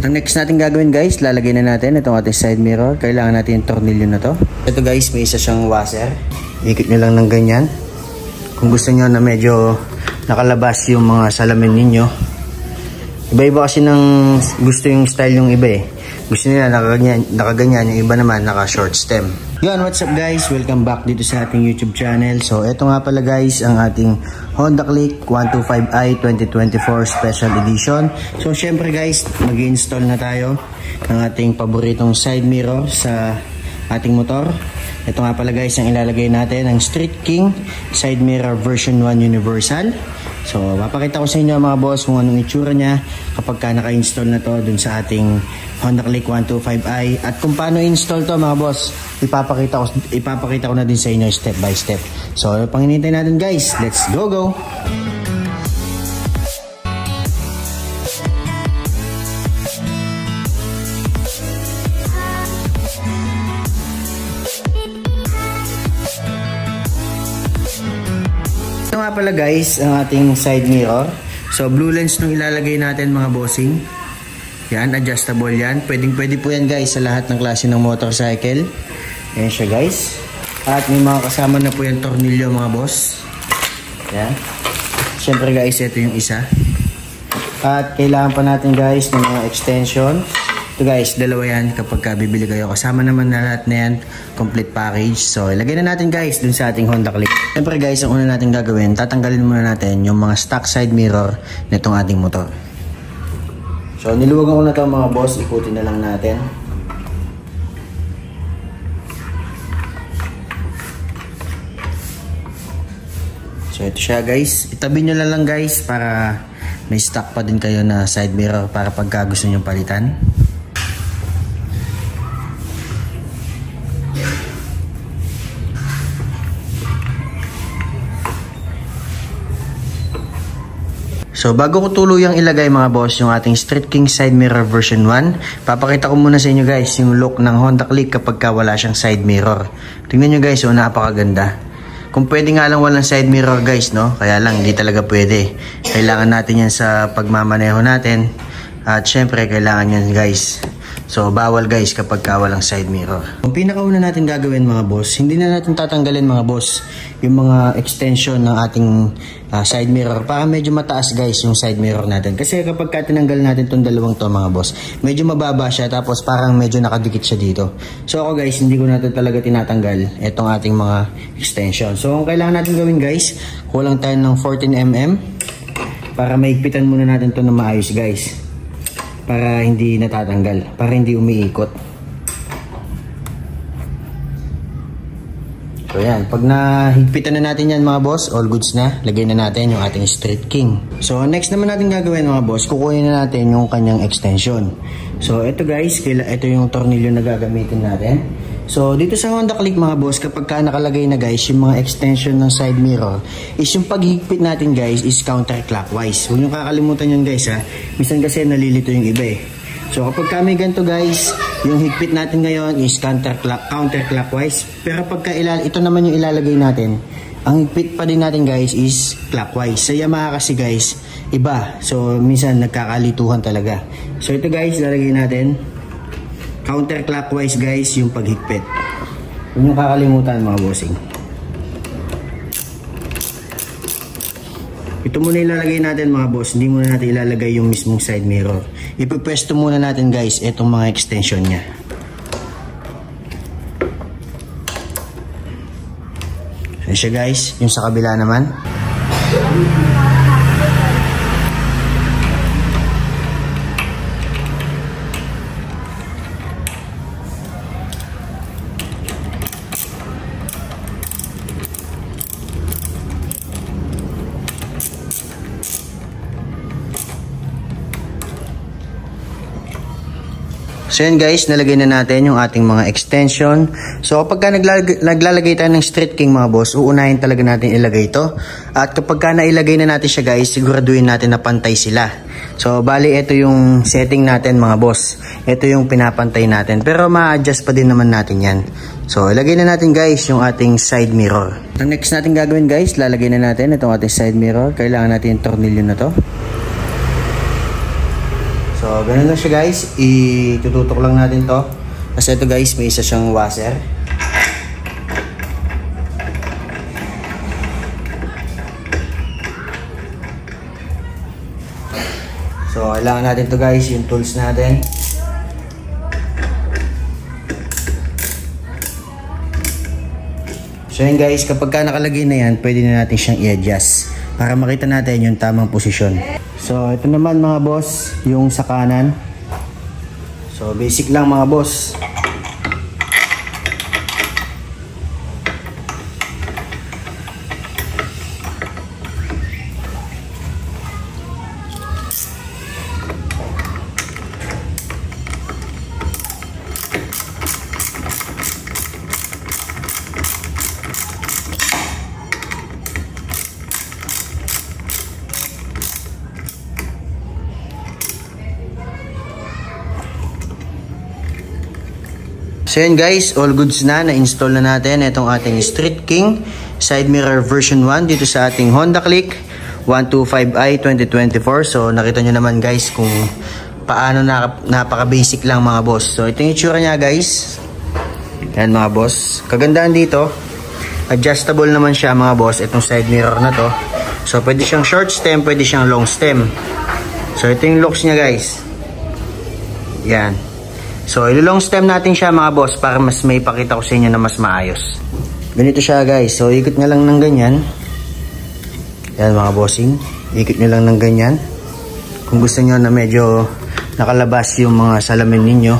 Ang next natin gagawin guys, lalagay na natin itong ating side mirror. Kailangan natin yung tornilyo na to. Ito guys, may isa siyang washer. Ikot nyo lang ng ganyan. Kung gusto nyo na medyo nakalabas yung mga salamin ninyo. Iba-iba kasi ng gusto yung style yung iba eh. Gusto nila nakaganyan, yung iba naman naka short stem. Yun, what's up guys? Welcome back dito sa ating YouTube channel. So, ito nga pala guys, ang ating Honda Click 125i 2024 Special Edition. So, syempre guys, mag-install na tayo ng ating paboritong side mirror sa ating motor. Ito nga pala guys, ang ilalagay natin, ang Street King Side Mirror Version 1 Universal. So, papakita ko sa inyo mga boss kung anong itsura niya kapag ka naka-install na to dun sa ating Honda Click 125i. At kung paano install to mga boss, ipapakita ko na din sa inyo step by step. So, ano pang hinihintay natin guys? Let's go! Ito nga pala guys, ang ating side mirror. So, blue lens nung ilalagay natin mga bossing. Yan, adjustable yan. Pwede po yan guys sa lahat ng klase ng motorcycle. Yan siya guys. At may mga kasama na po yung tornilyo mga boss. Yan. Siyempre guys, ito yung isa. At kailangan pa natin guys ng mga extension. Ito guys, dalawa yan kapag bibili kayo. Kasama naman na lahat na yan, complete package. So, ilagay na natin guys dun sa ating Honda Click. Siyempre guys, ang una natin gagawin, tatanggalin muna natin yung mga stock side mirror nitong ating motor. So, niluwagan ko na ito mga boss, ikutin na lang natin. So, ito siya guys. Itabi nyo lang guys para may stock pa din kayo na side mirror para pagka gusto nyo palitan. So, bago ko tuluyang ilagay mga boss yung ating Street King Side Mirror version 1, papakita ko muna sa inyo guys yung look ng Honda Click kapag wala siyang side mirror. Tingnan nyo guys, napakaganda. Kung pwede nga lang walang side mirror guys, no? Kaya lang, hindi talaga pwede. Kailangan natin yan sa pagmamaneho natin. At syempre, kailangan yan guys. So, bawal guys kapag walang side mirror. Ang pinakauna natin gagawin mga boss, hindi na natin tatanggalin mga boss yung mga extension ng ating side mirror para medyo mataas guys yung side mirror natin. Kasi kapag tinanggal natin itong dalawang to mga boss, medyo mababa siya tapos parang medyo nakadikit siya dito. So ako guys, hindi ko natin talaga tinatanggal itong ating mga extension. So ang kailangan natin gawin guys, kulang tayo ng 14mm para maigpitan muna natin ito na maayos guys. Para hindi natatanggal, para hindi umiikot. So yan, pag nahigpitan na natin yan mga boss, all goods na. Lagay na natin yung ating Street King. So next naman natin gagawin mga boss, kukunin na natin yung kanyang extension. So ito guys, ito yung tornilyo na gagamitin natin. So dito sa Honda Click mga boss, kapag nakalagay na guys yung mga extension ng side mirror, is yung paghigpit natin guys is counterclockwise. Huwag nyo kakalimutan yun guys ha. Minsan kasi nalilito yung iba eh. So kapag kami ganito guys, yung higpit natin ngayon is counterclockwise. Pero pagka ito naman yung ilalagay natin, ang higpit pa din natin guys is clockwise. Sa Yamaha kasi guys, iba. So minsan nagkakalituhan talaga. So ito guys, lalagay natin counterclockwise guys yung paghigpit. Huwag nyo kakalimutan mga bossing. Ito muna ilalagay natin mga boss. Hindi muna natin ilalagay yung mismong side mirror. Ipipwesto muna natin guys itong mga extension nya. Ayan siya guys. Yung sa kabila naman. So yan guys, nalagay na natin yung ating mga extension. So kapag naglalagay tayo ng Street King mga boss, uunahin talaga natin ilagay ito. At kapag nailagay na natin siya guys, siguraduhin natin na pantay sila. So bali ito yung setting natin mga boss. Ito yung pinapantay natin. Pero ma-adjust pa din naman natin yan. So ilagay na natin guys yung ating side mirror. Ang next natin gagawin guys, lalagay na natin itong ating side mirror. Kailangan natin yung tornilyo na to. So So, ganun lang siya guys. Itututok lang natin to. Kasi ito guys, may isa siyang washer. So, kailangan natin to guys, yung tools natin. So yun guys, kapag ka nakalagay na yan, pwede na natin siyang i-adjust para makita natin yung tamang posisyon. So ito naman mga boss, yung sa kanan. So basic lang mga boss. So yun guys, all goods na. Na-install na natin itong ating Street King Side Mirror version 1 dito sa ating Honda Click 125i 2024. So nakita nyo naman guys kung paano napaka-basic lang mga boss. So ito yung itsura niya guys. Yan mga boss. Kagandahan dito, adjustable naman siya mga boss, itong side mirror na to. So pwede siyang short stem, pwede siyang long stem. So ito yung looks niya guys. Yan. So, ilulong stem natin siya mga boss para mas may pakita ko sa inyo na mas maayos. Ganito siya guys. So, ikot nyo lang ng ganyan. Yan mga bossing. Ikot nyo lang ng ganyan. Kung gusto nyo na medyo nakalabas yung mga salamin ninyo.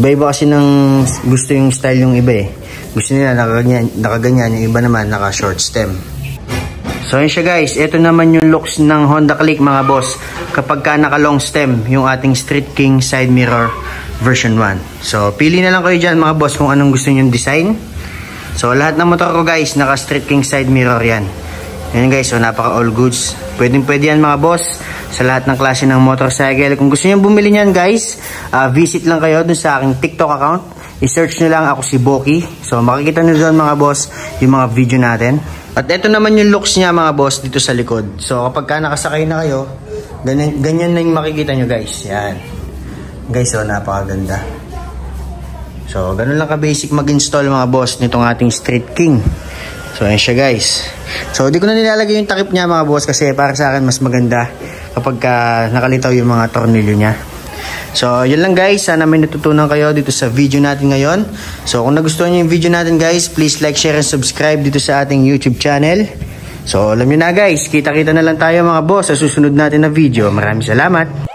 Iba-iba kasi ng gusto yung style yung iba eh. Gusto nila nakaganyan. Yung iba naman naka short stem. So, yun siya guys. Ito naman yung looks ng Honda Click mga boss. Kapag ka naka long stem yung ating Street King Side Mirror version 1. So, pili na lang kayo dyan mga boss kung anong gusto nyo yung design. So, lahat ng motor ko guys, naka Street King Side Mirror yan. Yan guys, so napaka all goods. Pwede yan mga boss sa lahat ng klase ng motorcycle. Kung gusto nyo bumili nyan guys, visit lang kayo dun sa aking TikTok account. I-search nyo lang ako si Boki. So, makikita nyo doon mga boss yung mga video natin. At ito naman yung looks niya mga boss dito sa likod. So, kapag ka nakasakay na kayo, ganyan na yung makikita nyo guys. Yan. Guys, so napakaganda. So, ganun lang ka-basic mag-install mga boss nitong ating Street King. So, ayan siya guys. So, di ko na nilalagay yung takip niya mga boss kasi para sa akin mas maganda kapag nakalitaw yung mga tornilyo niya. So, yun lang guys. Sana may natutunan kayo dito sa video natin ngayon. So, kung nagustuhan nyo yung video natin guys, please like, share, and subscribe dito sa ating YouTube channel. So, alam nyo na guys, kita-kita na lang tayo mga boss sa susunod natin na video. Maraming salamat!